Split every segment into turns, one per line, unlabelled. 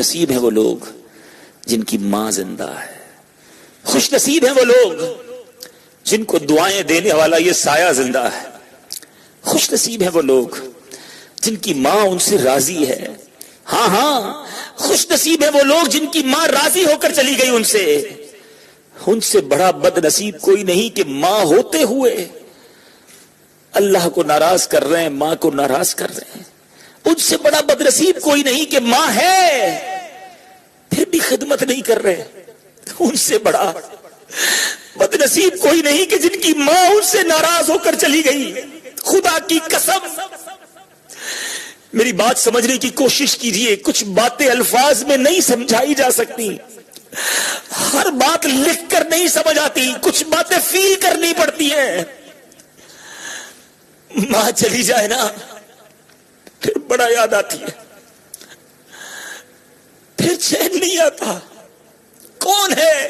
نصیب ہیں وہ لوگ جن کی ماں زندہ ہے، خوش نصیب ہیں وہ لوگ جن کو دعائیں دینے والا یہ سایہ زندہ ہے، خوش نصیب ہیں وہ لوگ جن کی ماں ان سے راضی ہے، ہاں ہاں خوش نصیب ہیں وہ لوگ جن کی ماں راضی ہو کر چلی گئی ان سے بڑا بد نصیب کوئی نہیں کہ ماں ہوتے ہوئے اللہ کو ناراض کر رہے ہیں، ماں کو ناراض کر رہے ہیں، ان سے بڑا بد نصیب کوئی نہیں کہ ماں ہے پھر بھی خدمت نہیں کر رہے، ان سے بڑا بد نصیب کوئی نہیں کہ جن کی ماں ان سے ناراض ہو کر چلی گئی۔ خدا کی قسم میری بات سمجھنے کی کوشش کیجئے، کچھ باتیں الفاظ میں نہیں سمجھائی جا سکتی، ہر بات لکھ کر نہیں سمجھ آتی، کچھ باتیں فیل کرنی پڑتی ہیں۔ ماں چلی جائے نا پھر بڑا یاد آتی ہے، پھر چین نہیں آتا۔ کون ہے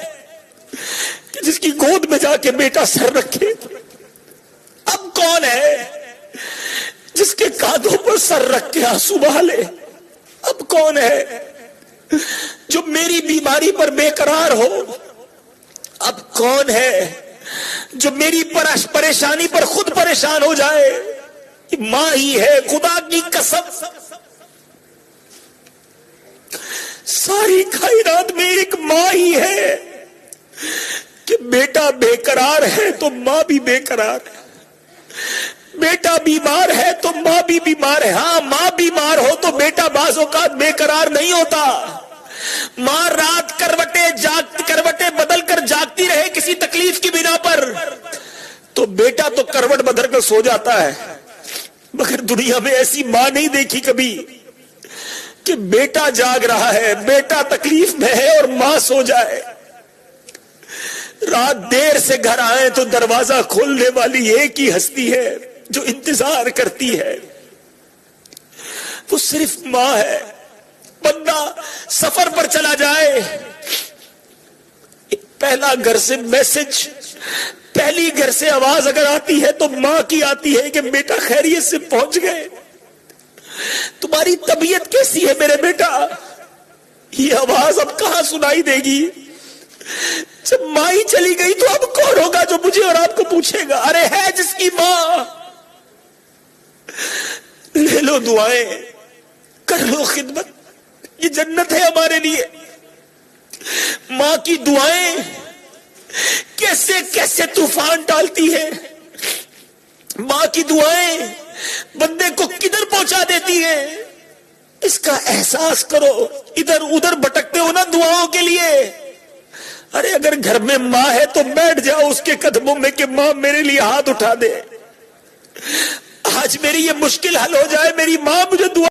کہ جس کی گود میں جا کے بیٹا سر رکھے؟ اب کون ہے جس کے کاندھوں پر سر رکھ کے آنسو بہالے؟ اب کون ہے جو میری بیماری پر بے قرار ہو؟ اب کون ہے جو میری پریشانی پر خود پریشان ہو جائے؟ ماں ہی ہے، خدا کی قسم ساری کائنات میں ایک ماں ہی ہے کہ بیٹا بے قرار ہے تو ماں بھی بے قرار ہے، بیٹا بیمار ہے تو ماں بھی بیمار ہے۔ ہاں ماں بیمار ہو تو بیٹا بعض اوقات بے قرار نہیں ہوتا، ماں رات کروٹیں بدل کر جاگتی رہے کسی تکلیف کی بنا پر تو بیٹا تو کروٹ بدل کر سو جاتا ہے، مگر دنیا میں ایسی ماں نہیں دیکھی کبھی کہ بیٹا جاگ رہا ہے، بیٹا تکلیف میں ہے اور ماں سو جائے۔ رات دیر سے گھر آئے تو دروازہ کھولنے والی ایک ہی ہستی ہے جو انتظار کرتی ہے، وہ صرف ماں ہے۔ بندہ سفر پر چلا جائے، پہلا گھر سے میسج، پہلی گھر سے آواز اگر آتی ہے تو ماں کی آتی ہے کہ بیٹا خیریت سے پہنچ گئے، تمہاری طبیعت کیسی ہے میرے بیٹا؟ یہ آواز اب کہاں سنائی دے گی؟ جب ماں ہی چلی گئی تو اب کون ہوگا جو مجھے اور آپ کو پوچھے گا؟ ارے ہے جس کی ماں، لے لو دعائیں، کر لو خدمت، یہ جنت ہے ہمارے لیے۔ ماں کی دعائیں کیسے کیسے طوفان ڈالتی ہے، ماں کی دعائیں بندے کو کدھر پہنچا دیتی ہیں، اس کا احساس کرو۔ ادھر ادھر بھٹکتے ہو نا دعاؤں کے لیے، ارے اگر گھر میں ماں ہے تو بیٹھ جاؤ اس کے قدموں میں کہ ماں میرے لیے ہاتھ اٹھا دے، آج میری یہ مشکل حل ہو جائے، میری ماں مجھے دعا